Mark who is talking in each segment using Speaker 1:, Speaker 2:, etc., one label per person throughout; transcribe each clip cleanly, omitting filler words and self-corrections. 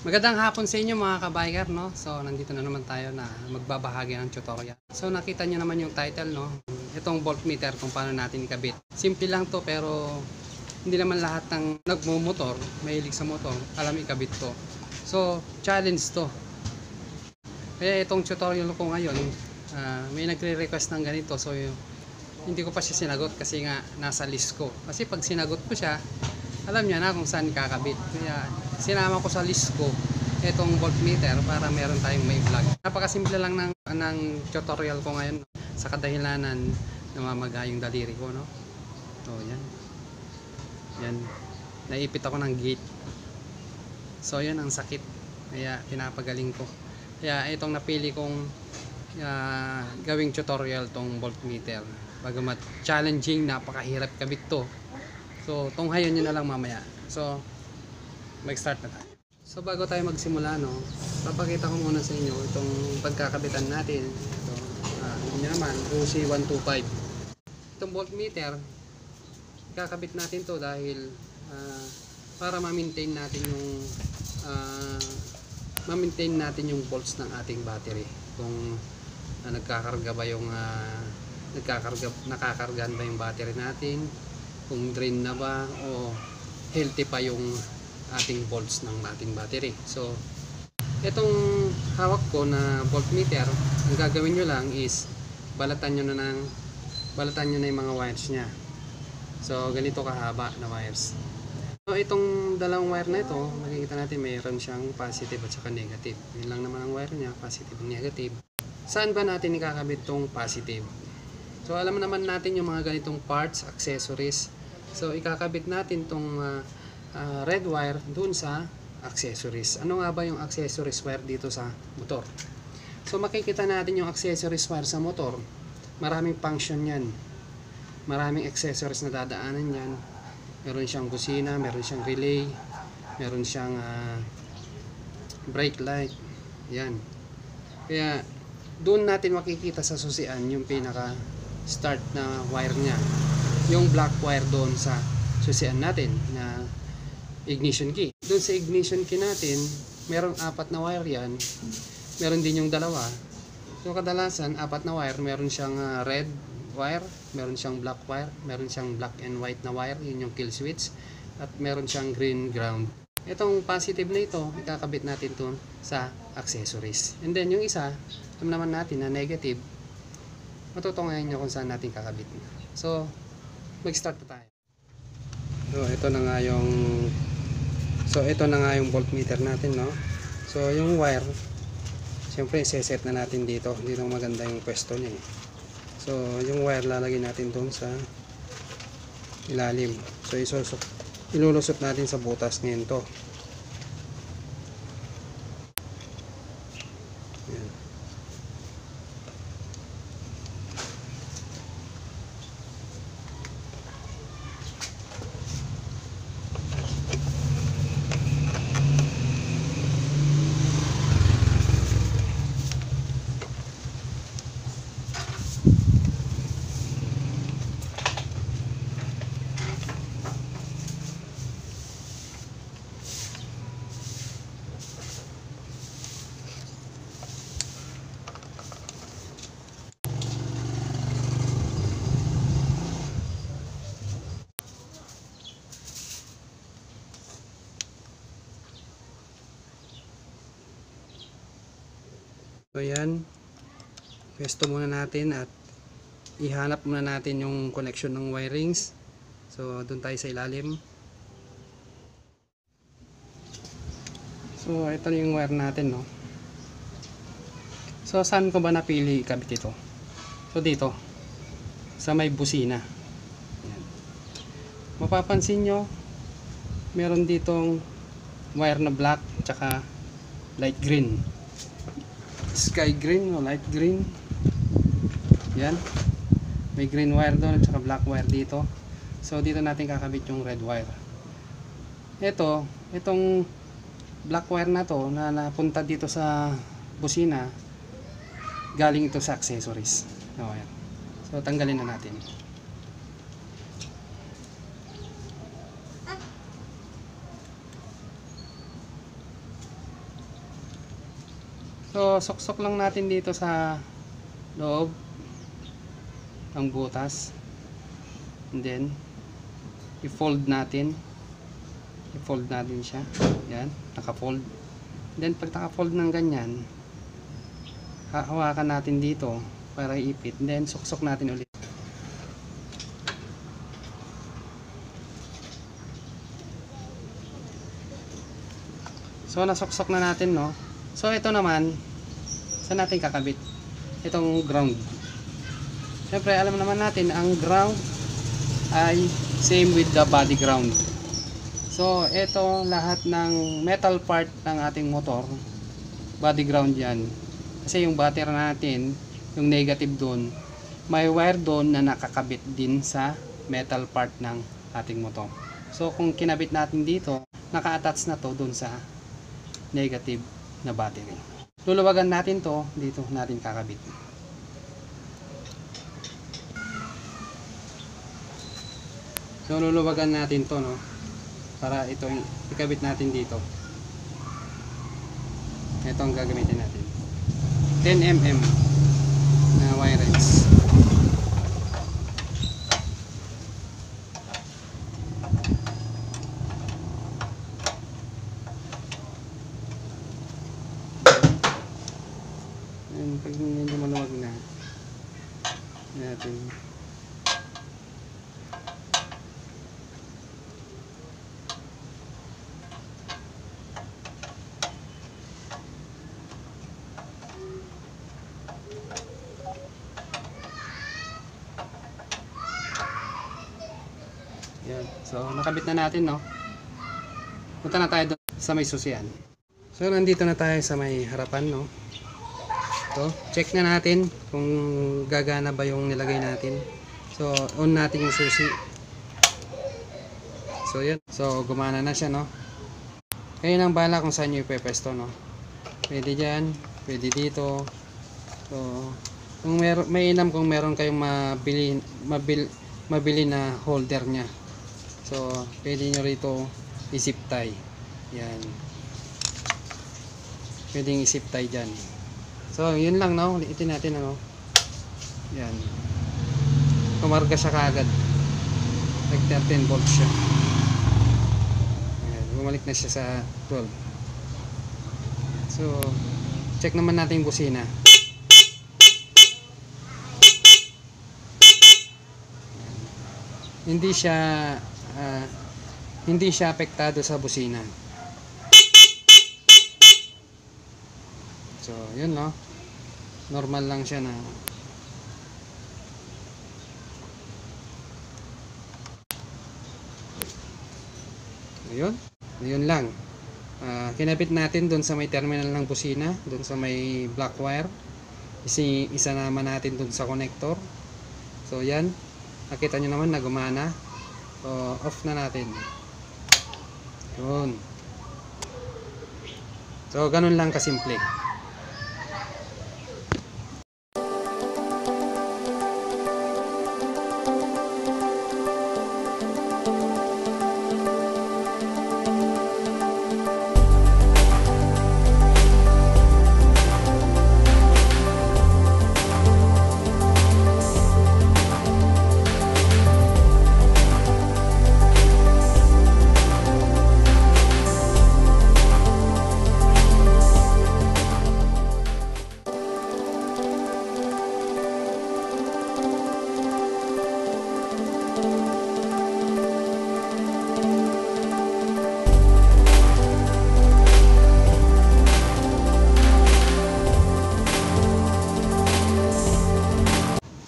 Speaker 1: Magandang hapon sa inyo mga kabiker, no? So nandito na naman tayo na magbabahagi ng tutorial. So nakita nyo naman yung title, no? Itong voltmeter kung paano natin ikabit. Simple lang to, pero hindi naman lahat ng nagmumotor, mahilig sa motor, alam ikabit to. So challenge to. Kaya itong tutorial ko ngayon, may nagre-request ng ganito. So hindi ko pa siya sinagot kasi nga nasa list ko. Kasi pag sinagot ko siya, alam niya na kung saan kakabit. Kaya sinama ko sa list ko itong voltmeter para meron tayong may vlog. Napakasimple lang ng tutorial ko ngayon, no? Sa kadahilanan namamaga yung daliri ko, no? So yan. Yan. Naipit ako ng gate. So yan ang sakit. Kaya pinapagaling ko. Kaya itong napili kong gawing tutorial tong voltmeter. Bagamat challenging, napakahirap kabit to. So tunghayan nyo na lang mamaya. So mag-start na tayo. So bago tayo magsimula, no, papakita ko muna sa inyo itong pagkakabitan natin. Ito, yun naman, OC 125. Itong voltmeter, kakabit natin to dahil para ma-maintain natin yung volts ng ating battery. Kung nagkakarga ba yung nakakargaan ba yung battery natin, kung drain na ba o healthy pa yung ating volts ng ating battery. So itong hawak ko na voltmeter, ang gagawin nyo lang is balatan nyo na yung mga wires nya. So ganito kahaba na wires. So itong dalawang wire na ito, makikita natin mayroon siyang positive at saka negative. Yun lang naman ang wire nya, positive and negative. Saan ba natin ikakabit tong positive? So alam naman natin yung mga ganitong parts, accessories. So ikakabit natin tong red wire dun sa accessories. Ano nga ba yung accessories wire dito sa motor? So makikita natin yung accessories wire sa motor. Maraming function yan. Maraming accessories na dadaanan yan. Meron siyang busina, meron siyang relay, meron siyang brake light. Yan. Kaya doon natin makikita sa susian yung pinaka start na wire niya, yung black wire doon sa susian natin na ignition key. Doon sa ignition key natin, merong 4 na wire yan, meron din yung dalawa. So kadalasan 4 na wire, meron siyang red wire, meron siyang black wire, meron siyang black and white na wire, yun yung kill switch, at meron siyang green ground. Itong positive na ito, ikakabit natin doon sa accessories. And then yung isa, alam naman natin na negative, matutungayan nyo kung saan natin kakabit. So mag-start na tayo. So ito na nga yung voltmeter natin, no? So yung wire, siyempre set na natin dito. Dito maganda yung pwesto niya, eh. So yung wire lalagay natin doon sa ilalim. So ilulusot natin sa butas nito. Yan. So yan, pwesto muna natin at ihanap muna natin yung connection ng wirings. So doon tayo sa ilalim. So ito yung wire natin, no? So saan ko ba napili ikabit ito? So dito sa may busina. Yan. Mapapansin nyo, meron ditong wire na black tsaka light green, sky green o light green. Yan, may green wire doon at saka black wire dito. So dito natin kakabit yung red wire. Itong black wire na to na napunta dito sa busina, galing ito sa accessories. Yan. So tanggalin na natin. So suksok lang natin dito sa loob ang butas, and then i-fold natin siya. Yan, naka-fold. Then pag naka-fold ng ganyan, hawakan natin dito para iipit, then suksok natin ulit. So nasuksok na natin, no. So ito naman, saan natin kakabit itong ground? Siyempre alam naman natin ang ground ay same with the body ground. So ito lahat ng metal part ng ating motor, body ground yan. Kasi yung battery natin, yung negative doon, may wire doon na nakakabit din sa metal part ng ating motor. So kung kinabit natin dito, naka-attach na to doon sa negative na battery. Luluwagan natin to, dito natin kakabit. So luluwagan natin to, no, para ito ikabit natin dito. Ito ang gagamitin natin, 10mm na wire ends. And pag hindi maluwag na natin, yan. So nakabit na natin, no. Punta na tayo doon sa may susian. So nandito na tayo sa may harapan, no. So check na natin kung gagana ba yung nilagay natin. So on natin yung susi. So yan. So gumana na siya, no. Kayo nang bahala kung saan nyo ipepesto, no. Pwede dyan, pwede dito. So kung mainam kung meron kayong mabili na holder nya. So pwede nyo rito i-zip tie. Yan. Pwedeng i-zip tie dyan. So yun lang, no. Ulitin natin, ano. Yan. Kumarga siya kaagad. Like 13 volts siya. Ayan. Bumalik na siya sa 12. So check naman natin yung busina. Hindi siya apektado sa busina. So yun, no, normal lang siya na yun lang. Kinabit natin doon sa may terminal ng busina, doon sa may black wire. Isa naman natin doon sa connector. So yan, nakita nyo naman na gumana. So off na natin. Yun. So ganun lang kasimple.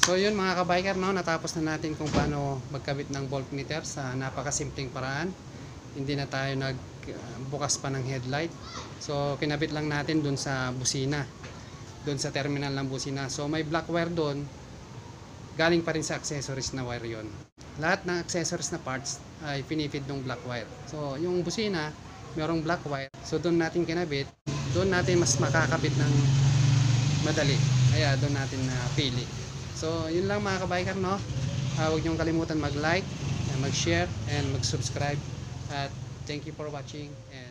Speaker 1: So yun mga kabiker, no, natapos na natin kung paano magkabit ng voltmeter sa napakasimpleng paraan. Hindi na tayo nagbukas pa ng headlight. So kinabit lang natin dun sa busina, dun sa terminal ng busina. So may black wire dun, galing pa rin sa accessories na wire yon. Lahat ng accessories na parts ay pinifeed ng black wire. So yung busina, merong black wire. So dun natin kinabit, dun natin mas makakabit ng madali. Kaya dun natin pili. So yun lang mga kabiker, no. Huwag niyong kalimutan mag-like, mag-share, and mag-subscribe. At thank you for watching. And